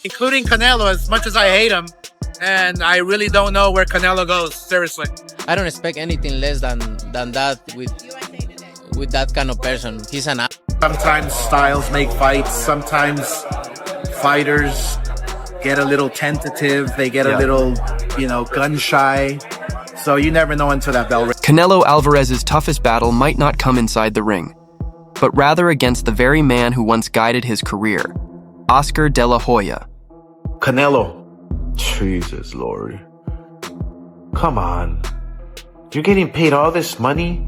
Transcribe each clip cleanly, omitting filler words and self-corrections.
including Canelo, as much as I hate him. And I really don't know where Canelo goes, seriously. I don't expect anything less than that with that kind of person. He's an Sometimes styles make fights. Sometimes fighters get a little tentative. They get a little, gun shy. So you never know until that bell rings. Canelo Alvarez's toughest battle might not come inside the ring, but rather against the very man who once guided his career, Oscar De La Hoya. Canelo, Jesus Lord, come on. You're getting paid all this money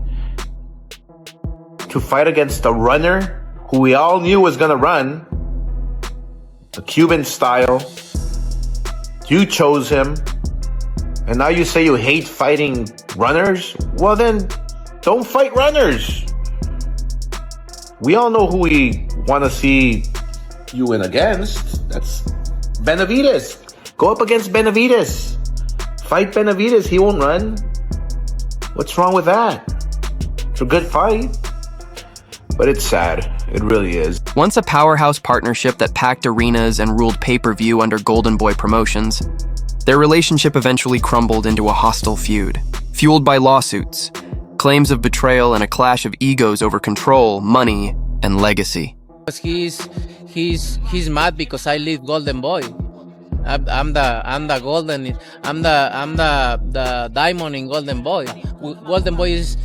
to fight against a runner who we all knew was gonna run, the Cuban style. You chose him, and now you say you hate fighting runners? Well then, don't fight runners. We all know who we want to see you win against. That's Benavidez. Go up against Benavidez. Fight Benavidez, he won't run. What's wrong with that? It's a good fight. But it's sad. It really is. Once a powerhouse partnership that packed arenas and ruled pay-per-view under Golden Boy Promotions, their relationship eventually crumbled into a hostile feud, fueled by lawsuits, claims of betrayal, and a clash of egos over control, money, and legacy. He's mad because I leave Golden Boy. I'm the diamond in Golden Boy. Golden Boy is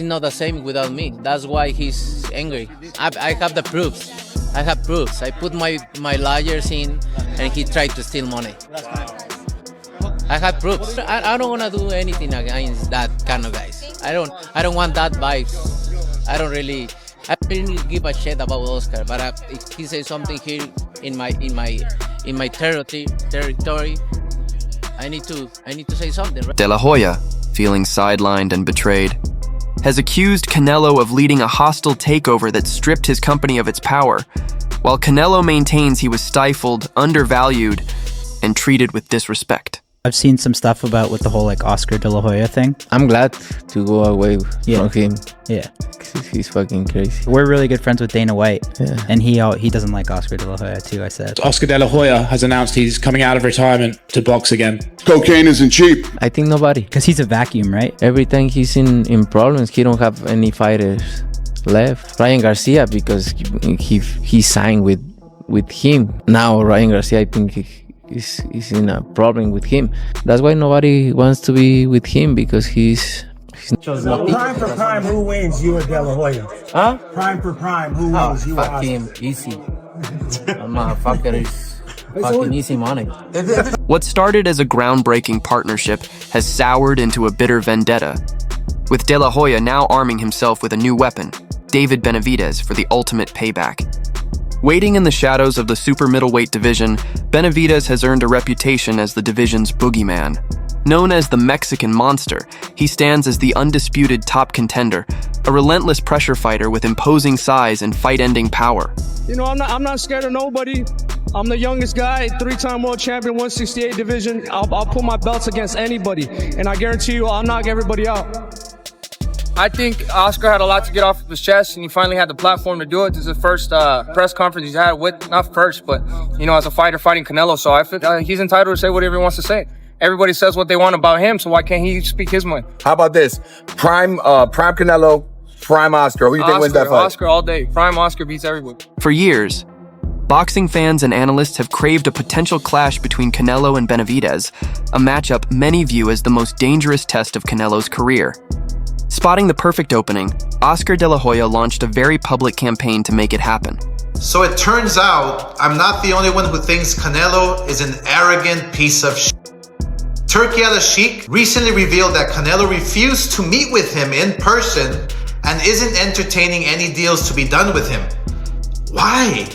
not the same without me. That's why he's angry. I have the proofs. I have proofs. I put my lawyers in, and he tried to steal money. I have proofs. I don't wanna do anything against that kind of guys. I don't want that vibes. I don't really give a shit about Oscar. But if he says something here in my territory, I need to say something. Right? De La Hoya, feeling sidelined and betrayed, has accused Canelo of leading a hostile takeover that stripped his company of its power, while Canelo maintains he was stifled, undervalued, and treated with disrespect. I've seen some stuff with the whole Oscar De La Hoya thing. I'm glad to go away from him. Yeah. He's fucking crazy. We're really good friends with Dana White. Yeah. And he doesn't like Oscar De La Hoya too, I said. Oscar De La Hoya has announced he's coming out of retirement to box again. Cocaine isn't cheap. I think nobody. Because he's a vacuum, right? Every time he's in problems, he don't have any fighters left. Ryan Garcia, because he signed with him. Now Ryan Garcia, I think is in a problem with him. That's why nobody wants to be with him, because he's prime for prime, who wins, you or De La Hoya? Huh? Prime for prime, who wins, you or fuck Oscar? him, easy. Motherfucker is fucking easy money. What started as a groundbreaking partnership has soured into a bitter vendetta, with De La Hoya now arming himself with a new weapon, David Benavidez, for the ultimate payback. Waiting in the shadows of the super middleweight division, Benavidez has earned a reputation as the division's boogeyman. Known as the Mexican Monster, he stands as the undisputed top contender, a relentless pressure fighter with imposing size and fight-ending power. I'm not scared of nobody. I'm the youngest guy, 3-time world champion, 168 division. I'll put my belts against anybody, and I guarantee you I'll knock everybody out. I think Oscar had a lot to get off of his chest, and he finally had the platform to do it. This is the first press conference he's had not first, but, as a fighter fighting Canelo. So I feel he's entitled to say whatever he wants to say. Everybody says what they want about him, so why can't he speak his mind? How about this? Prime Canelo, prime Oscar. Who do you think wins that fight? Oscar all day. Prime Oscar beats everyone. For years, boxing fans and analysts have craved a potential clash between Canelo and Benavidez, a matchup many view as the most dangerous test of Canelo's career. Spotting the perfect opening, Oscar De La Hoya launched a very public campaign to make it happen. So it turns out I'm not the only one who thinks Canelo is an arrogant piece of shit. Turki Al-Sheikh recently revealed that Canelo refused to meet with him in person and isn't entertaining any deals to be done with him. Why?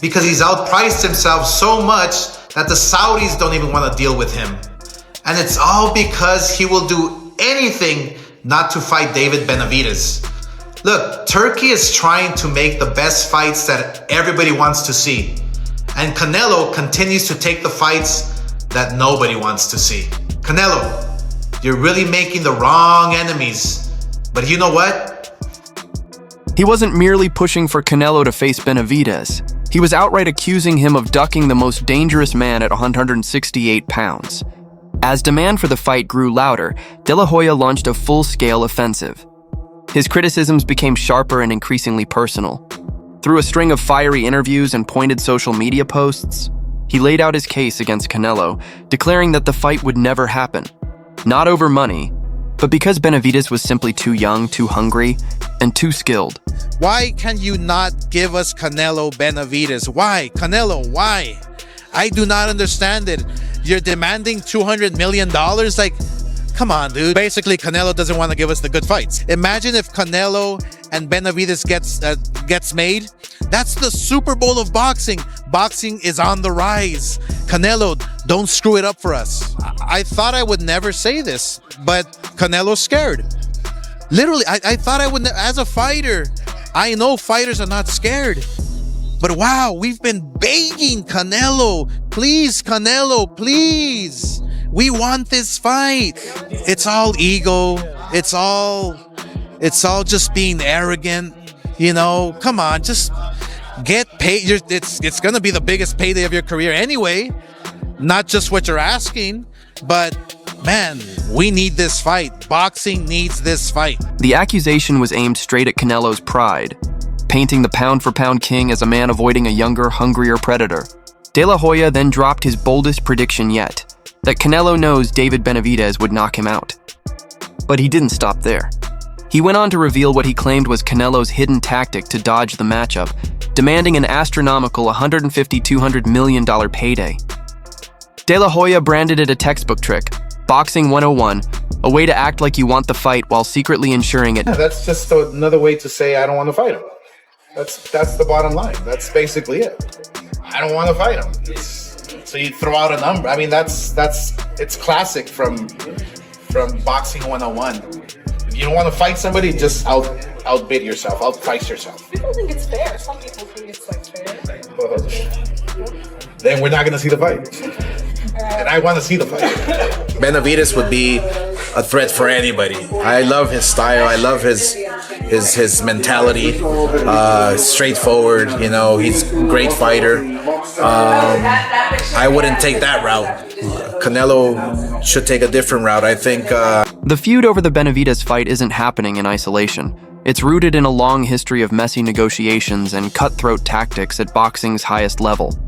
Because he's outpriced himself so much that the Saudis don't even want to deal with him. And it's all because he will do anything not to fight David Benavidez. Look, Turkey is trying to make the best fights that everybody wants to see. And Canelo continues to take the fights that nobody wants to see. Canelo, you're really making the wrong enemies. But you know what? He wasn't merely pushing for Canelo to face Benavidez. He was outright accusing him of ducking the most dangerous man at 168 pounds. As demand for the fight grew louder, De La Hoya launched a full-scale offensive. His criticisms became sharper and increasingly personal. Through a string of fiery interviews and pointed social media posts, he laid out his case against Canelo, declaring that the fight would never happen. Not over money, but because Benavidez was simply too young, too hungry, and too skilled. Why can you not give us Canelo Benavidez? Why? Canelo, why? I do not understand it. You're demanding $200 million? Like, come on, dude. Basically, Canelo doesn't want to give us the good fights. Imagine if Canelo and Benavidez gets made. That's the Super Bowl of boxing. Boxing is on the rise. Canelo, don't screw it up for us. I thought I would never say this, but Canelo's scared. Literally, I thought I would, as a fighter, I know fighters are not scared. But wow, we've been begging Canelo, please, Canelo, please. We want this fight. It's all ego. It's all just being arrogant. You know, come on, just get paid. It's gonna be the biggest payday of your career anyway. Not just what you're asking, but man, we need this fight. Boxing needs this fight. The accusation was aimed straight at Canelo's pride, painting the pound-for-pound king as a man avoiding a younger, hungrier predator. De La Hoya then dropped his boldest prediction yet, that Canelo knows David Benavidez would knock him out. But he didn't stop there. He went on to reveal what he claimed was Canelo's hidden tactic to dodge the matchup, demanding an astronomical $150–200 million payday. De La Hoya branded it a textbook trick, Boxing 101, a way to act like you want the fight while secretly ensuring it. Yeah, that's just another way to say I don't want to fight him. That's the bottom line. That's basically it. I don't want to fight him. So you throw out a number. I mean, it's classic from Boxing 101. If you don't want to fight somebody, just outbid yourself, outprice yourself. People think it's fair. Some people think it's like fair. Well, then we're not going to see the fight. And I want to see the fight. Benavidez would be a threat for anybody. I love his style. I love his mentality. Straightforward. You know, he's a great fighter. I wouldn't take that route. Canelo should take a different route. I think. The feud over the Benavidez fight isn't happening in isolation. It's rooted in a long history of messy negotiations and cutthroat tactics at boxing's highest level.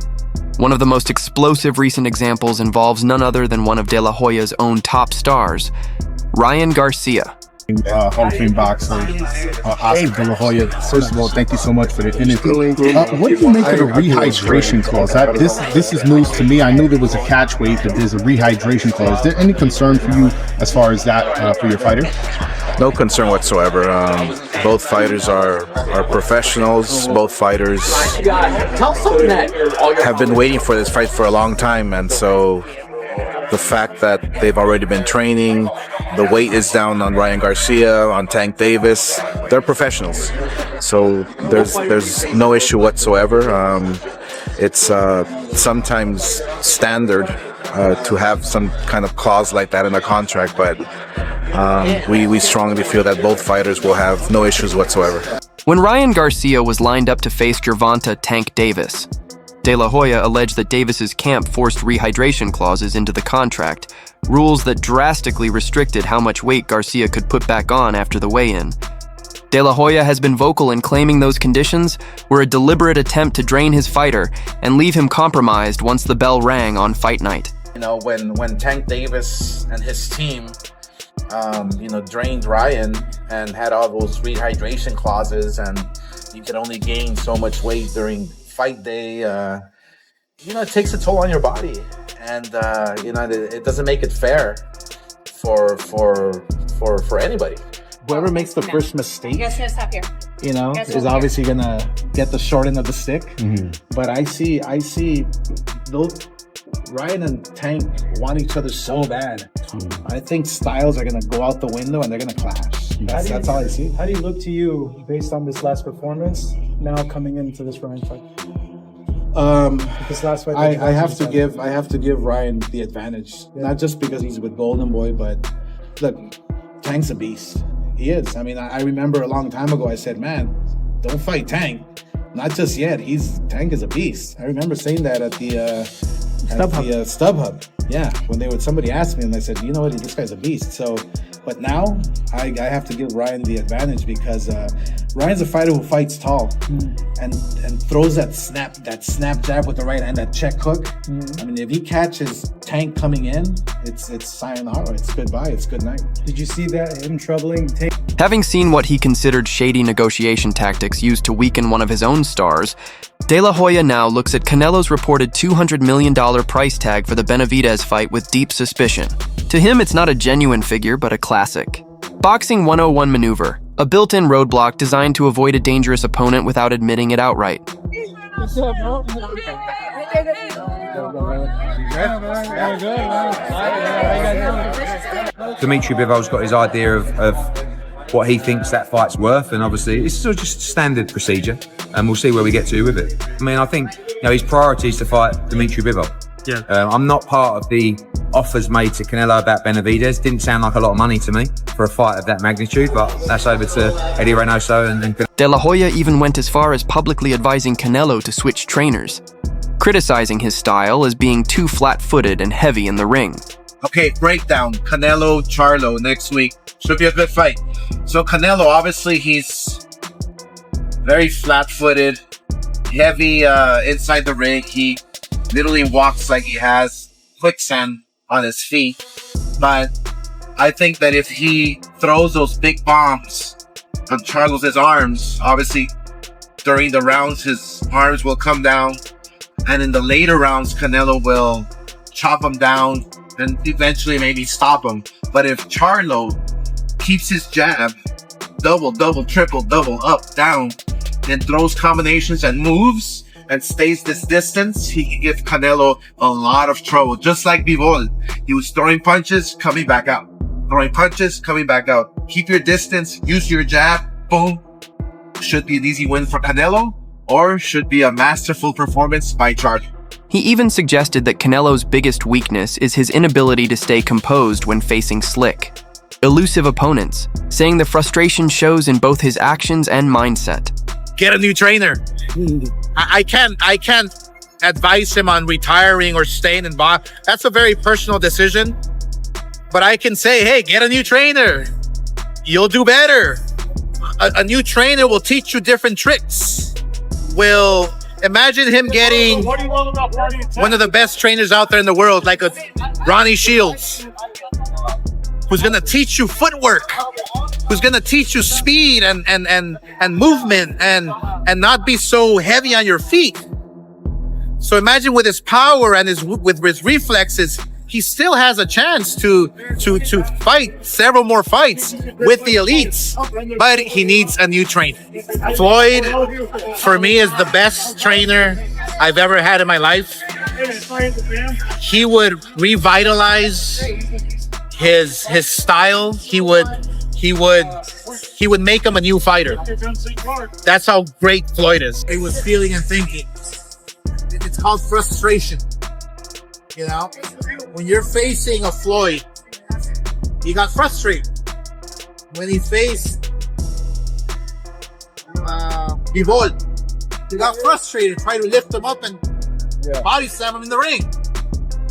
One of the most explosive recent examples involves none other than one of De La Hoya's own top stars, Ryan Garcia. Hall of Fame boxer, Oscar De La Hoya. First of all, thank you so much for the interview. What do you make of the rehydration clause? This is news to me. I knew there was a catch weight, but there's a rehydration clause. Is there any concern for you as far as that for your fighter? No concern whatsoever. Both fighters are professionals. Both fighters have been waiting for this fight for a long time, and so the fact that they've already been training, the weight is down on Ryan Garcia, on Tank Davis. They're professionals, so there's no issue whatsoever. It's sometimes standard to have some kind of clause like that in a contract, but we strongly feel that both fighters will have no issues whatsoever. When Ryan Garcia was lined up to face Gervonta Tank Davis, De La Hoya alleged that Davis's camp forced rehydration clauses into the contract, rules that drastically restricted how much weight Garcia could put back on after the weigh-in. De La Hoya has been vocal in claiming those conditions were a deliberate attempt to drain his fighter and leave him compromised once the bell rang on fight night. You know, when Tank Davis and his team, drained Ryan and had all those rehydration clauses, and you can only gain so much weight during fight day, it takes a toll on your body, and it doesn't make it fair for anybody. Whoever makes the first mistake, You guys can stop here. is obviously gonna get the short end of the stick. But I see those Ryan and Tank want each other so bad. I think styles are gonna go out the window and they're gonna clash. That's all I see. How do you look to you based on this last performance now coming into this Ryan fight? This last fight, I have to give Ryan the advantage, not just because he's with Golden Boy, but look, Tank's a beast. He is. I mean, I remember a long time ago I said, man, don't fight Tank. Not just yet. Tank is a beast. I remember saying that at the StubHub. Yeah, when somebody asked me, and I said, you know what, this guy's a beast. So, but now I have to give Ryan the advantage because Ryan's a fighter who fights tall and throws that snap jab with the right hand, that check hook. I mean, if he catches Tank coming in, it's sayonara. It's goodbye. It's good night. Did you see that him troubling Tank? Having seen what he considered shady negotiation tactics used to weaken one of his own stars, De La Hoya now looks at Canelo's reported $200 million price tag for the Benavidez fight with deep suspicion. To him, it's not a genuine figure, but a classic. Boxing 101 maneuver, a built-in roadblock designed to avoid a dangerous opponent without admitting it outright. What's up, bro? Dimitri Bivol's got his idea of what he thinks that fight's worth, and obviously it's sort of just standard procedure, and we'll see where we get to with it. I mean, I think his priority is to fight Dimitri Bivol. Yeah. I'm not part of the offers made to Canelo about Benavidez. Didn't sound like a lot of money to me for a fight of that magnitude, but that's over to Eddie Reynoso and De La Hoya even went as far as publicly advising Canelo to switch trainers, criticizing his style as being too flat-footed and heavy in the ring. Okay, breakdown. Canelo, Charlo next week. Should be a good fight. So Canelo, obviously, he's very flat-footed, heavy inside the ring. He literally walks like he has quicksand on his feet. But I think that if he throws those big bombs on Charlo's arms, obviously during the rounds, his arms will come down. And in the later rounds, Canelo will chop him down and eventually maybe stop him. But if Charlo keeps his jab, double, triple, double, up, down, and throws combinations and moves and stays this distance, he can give Canelo a lot of trouble. Just like Bivol. He was throwing punches, coming back out. Throwing punches, coming back out. Keep your distance, use your jab, boom. Should be an easy win for Canelo, or should be a masterful performance by Charlo. He even suggested that Canelo's biggest weakness is his inability to stay composed when facing slick, elusive opponents, saying the frustration shows in both his actions and mindset. Get a new trainer. I can't advise him on retiring or staying in box. That's a very personal decision. But I can say, hey, get a new trainer. You'll do better. A new trainer will teach you different tricks. Imagine him getting one of the best trainers out there in the world, like a Ronnie Shields, who's gonna teach you footwork, who's gonna teach you speed and movement and not be so heavy on your feet. So imagine with his power and with his reflexes, he still has a chance to fight several more fights with the elites, but he needs a new trainer. Floyd, for me, is the best trainer I've ever had in my life. He would revitalize his style. He would make him a new fighter. That's how great Floyd is. He was feeling and thinking. It's called frustration. You know, when you're facing a Floyd, he got frustrated. When he faced Bivol, he got frustrated, tried to lift him up and body slam him in the ring.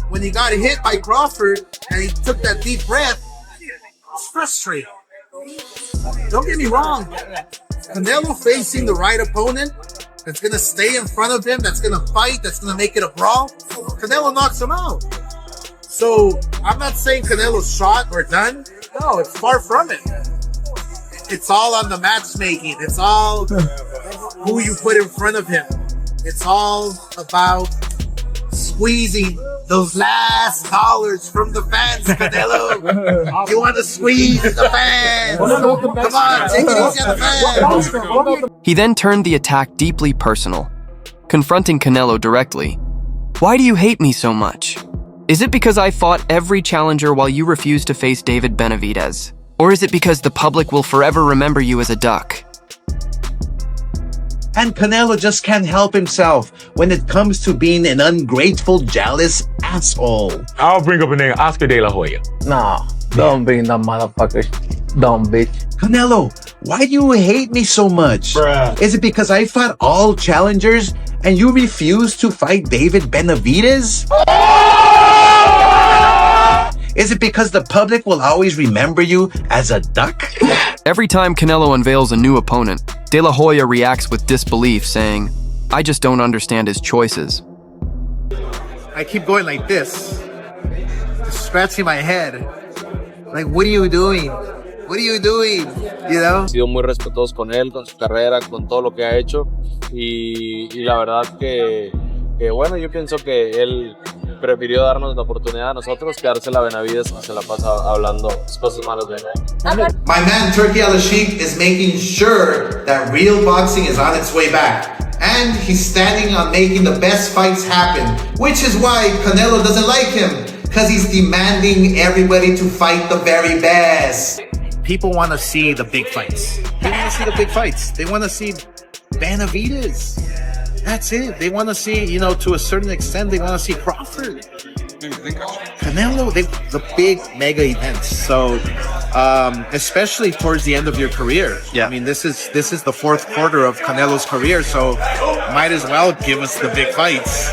When he got hit by Crawford and he took that deep breath, it's frustrating. Don't get me wrong. Canelo facing the right opponent that's going to stay in front of him, that's going to fight, that's going to make it a brawl, Canelo knocks him out. So I'm not saying Canelo's shot or done. No, it's far from it. It's all on the matchmaking. It's all who you put in front of him. It's all about squeezing those last dollars from the fans, Canelo. You want to squeeze the fans. Come on, take it easy on the fans. He then turned the attack deeply personal, confronting Canelo directly. Why do you hate me so much? Is it because I fought every challenger while you refused to face David Benavidez? Or is it because the public will forever remember you as a duck? And Canelo just can't help himself when it comes to being an ungrateful, jealous asshole. I'll bring up a name, Oscar De La Hoya. No, don't bring that motherfucker, dumb bitch. Canelo, Why do you hate me so much? Bruh. Is it because I fought all challengers and you refuse to fight David Benavidez? Is it because the public will always remember you as a duck? Every time Canelo unveils a new opponent, De La Hoya reacts with disbelief, saying, "I just don't understand his choices." I keep going like this, scratching my head. Like, what are you doing? What are you doing? You know? He sido muy respetuosos con él, con su carrera, con todo lo que ha hecho. Y la verdad que bueno, yo pienso que él prefirió darnos la oportunidad a nosotros que dársela a Benavidez, que se la pasa hablando cosas malas de él. My man Turkey Al-Sheikh is making sure that real boxing is on its way back. And he's standing on making the best fights happen, which is why Canelo doesn't like him, because he's demanding everybody to fight the very best. People want to see the big fights. They want to see the big fights. They want to see Benavidez. That's it. They want to see, you know, to a certain extent, they want to see Crawford. Canelo, the big mega events. So, especially towards the end of your career. Yeah. I mean, this is the fourth quarter of Canelo's career, so might as well give us the big fights.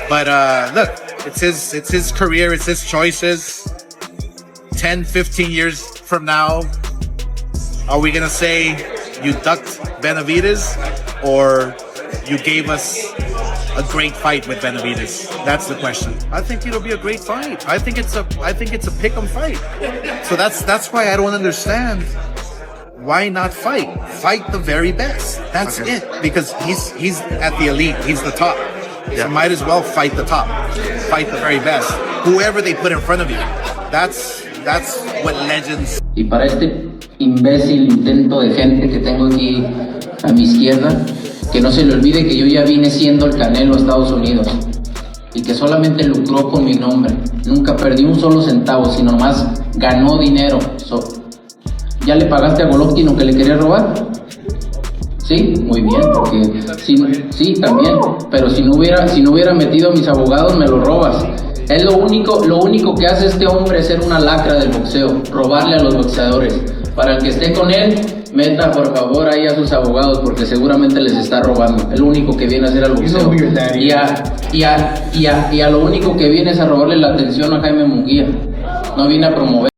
But look, it's his career, it's his choices. 10, 15 years from now, are we gonna say you ducked Benavidez or you gave us a great fight with Benavidez? That's the question. I think it'll be a great fight. I think it's a pick'em fight. So that's why I don't understand. Why not fight? Fight the very best. That's it. Because he's at the elite. He's the top. So might as well fight the top. Fight the very best. Whoever they put in front of you. That's what legends. Y para este imbécil intento de gente que tengo aquí a mi izquierda, que no se le olvide que yo ya vine siendo el Canelo de Estados Unidos y que solamente lucró con mi nombre. Nunca perdí un solo centavo, sino más ganó dinero. ¿Ya le pagaste a Golovkin lo que le quería robar? Sí, muy bien, porque sí, también. Pero si no hubiera metido a mis abogados, me lo robas. Es lo único que hace este hombre es ser una lacra del boxeo, robarle a los boxeadores. Para el que esté con él, meta por favor ahí a sus abogados porque seguramente les está robando. Es lo único que viene a hacer al boxeo. Y a lo único que viene es a robarle la atención a Jaime Munguía. No viene a promover.